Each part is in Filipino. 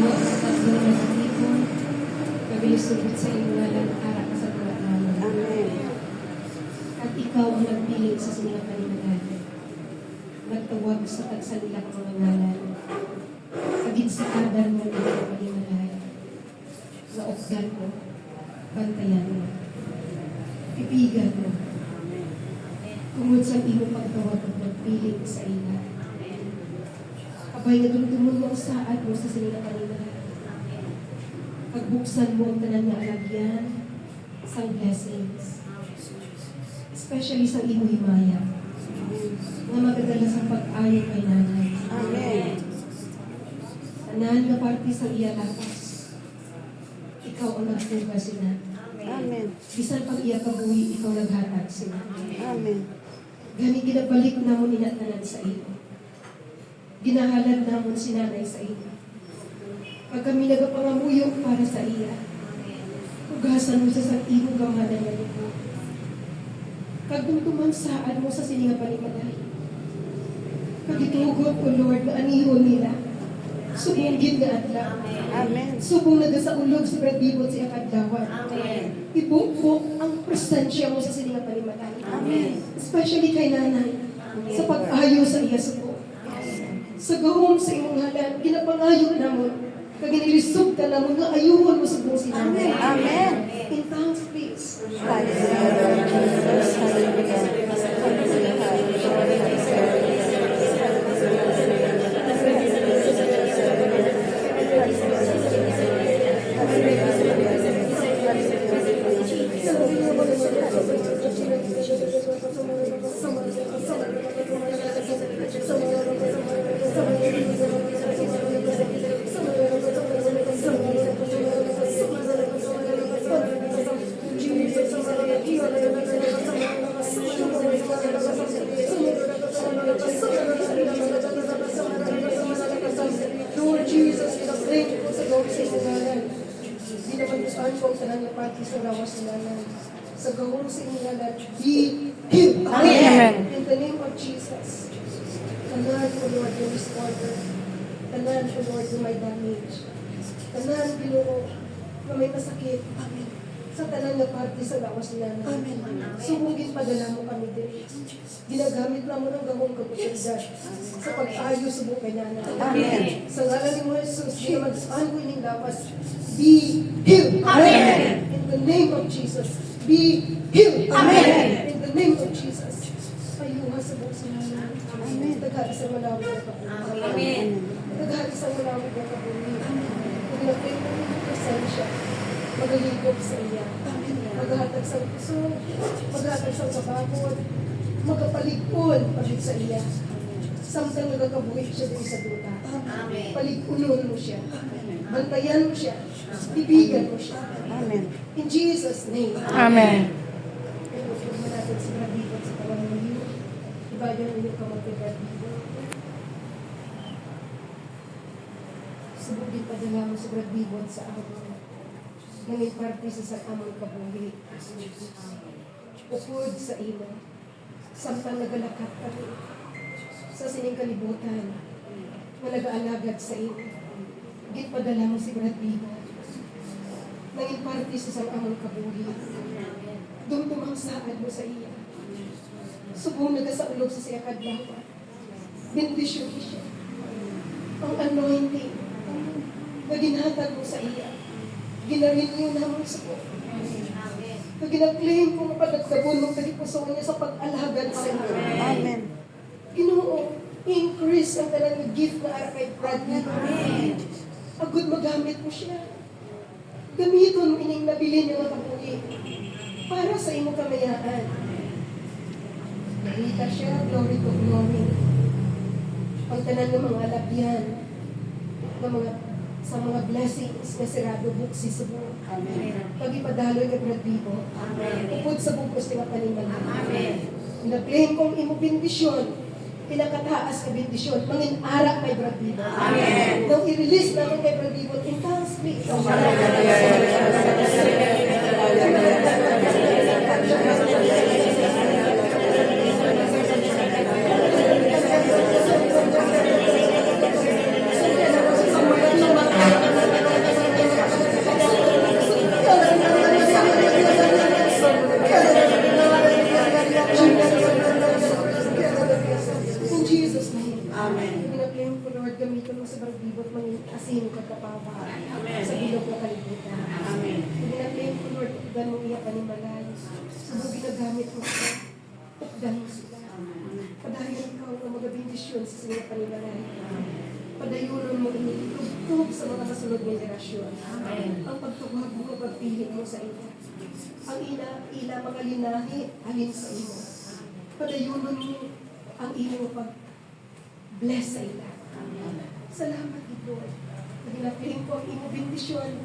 Ginoo sa tatlong nagtipon, kami sugod sa iyong ngalan ara ka sa tuwa namin. Amen. At ikaw ang nagpiling sa sininga panimagan. Nagtawag sa tagsalila ko mga ngalan. Kaginsikadan mo ang iyong panimagan. Sa okdan mo, bantayan mo. Pipigan mo. Tungod sa iyong pagtawag at magpiling sa ina. Abay na dumdumon mo ang saad mo sa sininga panimagan. Pagbuksan mo ang tanan na alagyan sa blessings. Especially sa imo himaya. Na magdala sa pag-ayo kay nanay. Amen. Tanan nga parte sa iya lakas. Ikaw ang nagtuga sila. Amen. Bisan pag iya kabuhi, ikaw naghatag sila. Amen. Gani ginabalik namon inatanan sa iyo. Ginahalad namon si nanay sa iyo. Pag kami nagapangamuyok para sa iya, ugasan mo sa imo gamanan nga lupo. Kagdumduman saad mo sa sininga panimaday. Pagitugot ko, Lord, na anihon nila. Subungin nga adlaw. Amen. Subong na sa ulog sa bradibot sa akadlawan. Amen. Ibukbok ang presensya mo sa sininga panimaday. Amen. Especially kay nanay, sa pag-ayo sa iya suko. Sa gahom sa imong halan, ginapangayo namon, kaginilisog ka namon, nga ayuhon mo sa buong sinanay. Amen. In tongues, please. Hallelujah, Lord Jesus. Hallelujah. Lord Jesus, pinag-pray ko sa Lord sa ingalan. Di naman gustuhan ko ang tanan na pati sa lawas ingalan. Sa gawong sa ingalan, be healed. Amen. In the name of Jesus. Tanan ko, Lord, yung disorder. Tanan ko, Lord, yung may damage. Tanan, Ginoo, na may masakit. Amen. Sa tanan na parte sa lawas ingalan. Amen. Sumugin padala mo kami din. Ginagamit na mo ng gawong kapusilidad sa pag-ayo sa buhay namin. Amen. Sa ngalan ni mo, Jesus, di naman saan ko ining lapas, be healed. Amen. In the name of Jesus, be healed. Amen. In the name of Jesus, payuha sa buong sinanan. Amen. Taghari sa malawig na kabuhi. Amen. Taghari sa malawig na kabuhi. Kung napay mo yung presensya, magaligog sa iya. Maghatag sa puso, maghatag sa kababot, magapaligpon pagit sa iya. Samtang nagakabuhi siya din sa duta. Paligunon mo siya. Bantayan mo siya. Bibigan mo siya. Amen. In Jesus' name. Amen. Huwag mo natin si Bradibot sa tawang mo yun. Ibayan mo yung kamag kay Bradibot. Subugin padala mo si Bradibot sa amon. Nanging parte sa amon kabuhi. Upod sa imo. Samtang nagalakat kami sa sining kalibutan na nag-aalagad sa iyo. Gitpadala mo si Bradibot. Nanging parte sa amon kabuhi. Dumdumang saad mo sa iya. Subong nagasaulog sa siya kadlawa. Bendisyon siya. Ang anointing na ginhatag mo sa iya. Ginarenew naman sa ko. Na ginaklaim ko mapadagdabon mong tagipuso niya sa pag-alagad sa iyo. Amen. Ginoo, increase ang talang gift na ara kay Bradley. Agud magamit mo siya. Gamiton mo ining nabili niya ng kapuhi para sa imo kamayaan. Nakita siya, glory to glory. Pagtanan ng mga labyan, ng mga sa mga blessings na sirado buksi sa buo. Amen. Pag-ipadaloy kay Bradley. Amen. Upod sa bukos ng panimalan. Amen. Pinaklaim kong imo bendisyon, pinakataas ka bendisyon, mangin ara kay Bradley. Amen. Nang i-release naman kay Bradley, in tongues, please. gamiton mo sa barang-bibot, mangin asin kagkapawa sa bilog na kalibutan. Amen. Ginag-claim ko, Lord, tukdan mong iya panimalay. Subong ginagamit mo sila, tukdan mo sila. Padayon ikaw na magabindisyon sa sila panimalay. Padayunon mo initugtog sa mga kasunod ng generasyon. Ang pagtuwag mo, pagpili mo sa iyo. Ang ila mga linahi, alin sa iyo. Padayunon mo ang iyong pag-bless sa ila. Salamat, Lord. Naginapiling ko ang iyong bindisyon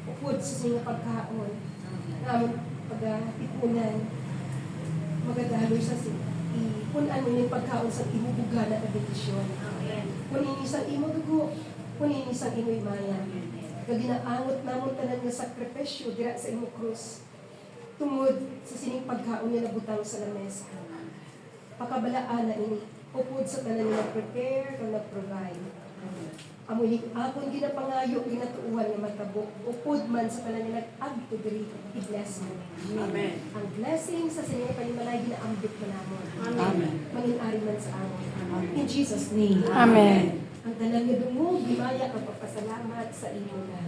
upod sa siyang pagkaon. Namun pag-ipunan, magadaloy sa sila. Ipunan mo yung pagkaon sa imubuga na bindisyon. Kunin isang imo dugo, kunin isang imo imaya. Kaginaangot namon tanan nga sakripisyo dira sa imo krus. Tungod sa sining pagkaon nila butang sa lamesa. Pakabalaan na ini, upod sa tanan nga prepare kang nag-provide. Amoy akon ginapangayo ginatuuhan nga matabok, upod man sa tanan nga nag-agto diri, i-bless mo. Amen. Ang blessing sa sining panimalay ginaambit mo namon. Amen. Mangin-ari man sa amon. In Jesus' name. Amen. Ang tanan nga dungo, gimaya ang pagpasalamat sa imo na.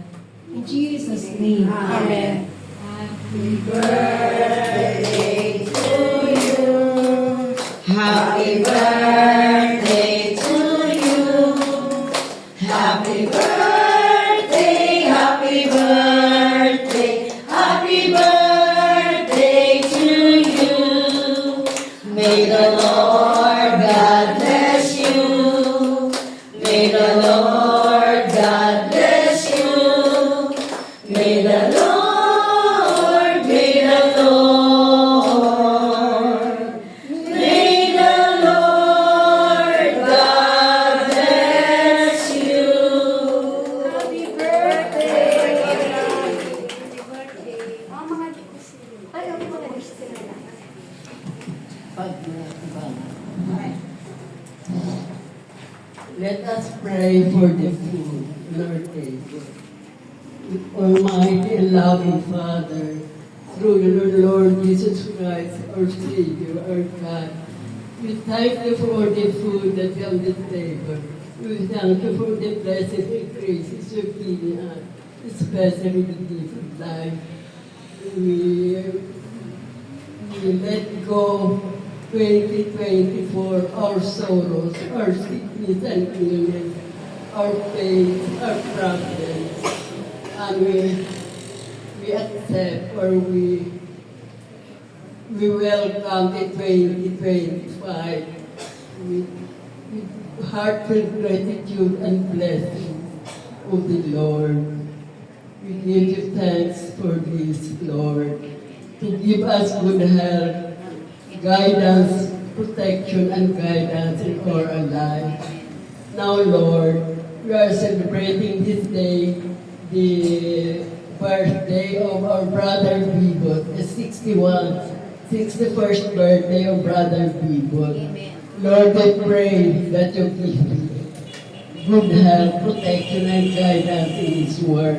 In Jesus' name. Amen. Happy Birthday to you. Happy birthday to you. Happy birthday, happy birthday, happy birthday to you. May the Lord God bless you. May the Lord God bless you. May the Lord, may the Lord, may the Lord God bless you. Happy birthday! Happy birthday. Oh, mga Ay, ako mga gusto sila. Let us pray for the food, Lord table. Almighty and loving Father, through the Lord Jesus Christ, our Savior, our God, we thank you for the food that comes to the table. We thank you for the blessings and graces you're giving us, especially the gift of life. We let go 2024, our sorrows, our sickness and illness, our pain, our problems, and we accept or we welcome the 2025 with heartfelt gratitude and blessing of the Lord. We give you thanks for this, Lord, to give us good health, guidance, protection, and guidance in all our lives. Now, Lord, we are celebrating this day, the birthday of our brother Bibot, the 61st birthday of brother Bibot. Lord, I pray that you give him good health, protection, and guidance in his work.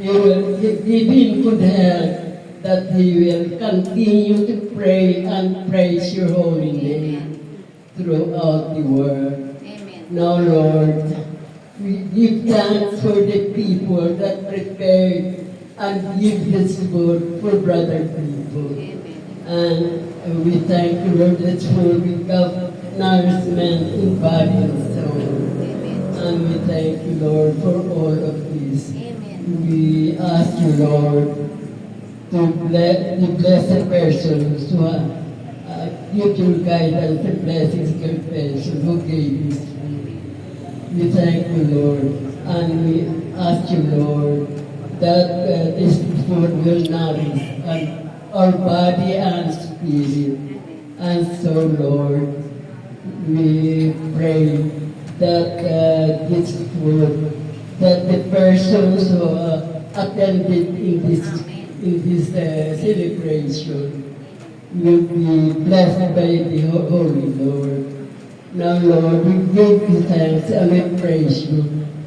You will give him good health, that he will continue to pray and praise your holy name throughout the world. Amen. Now, Lord, we give thanks for the people that prepared and give this food for brother people. And we thank you, Lord, that food will have nourishment in body and soul. And we thank you, Lord, for all of this. We ask you, Lord, to bless the persons who give your guidance and blessings to the person who gave this food. We thank you, Lord, and we ask you, Lord, that this food will nourish and our body and spirit. And so, Lord, we pray that this food, that the persons who attended in this celebration will be blessed by the Holy Lord. Now, Lord, we give you thanks and we praise you.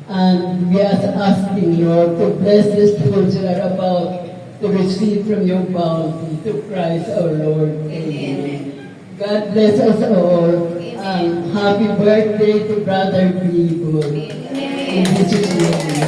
And we are asking, Lord, to bless these foods that are about to receive from your bounty to Christ our Lord. Amen. God bless us all. Happy birthday to Brother Bibo. In Jesus' name.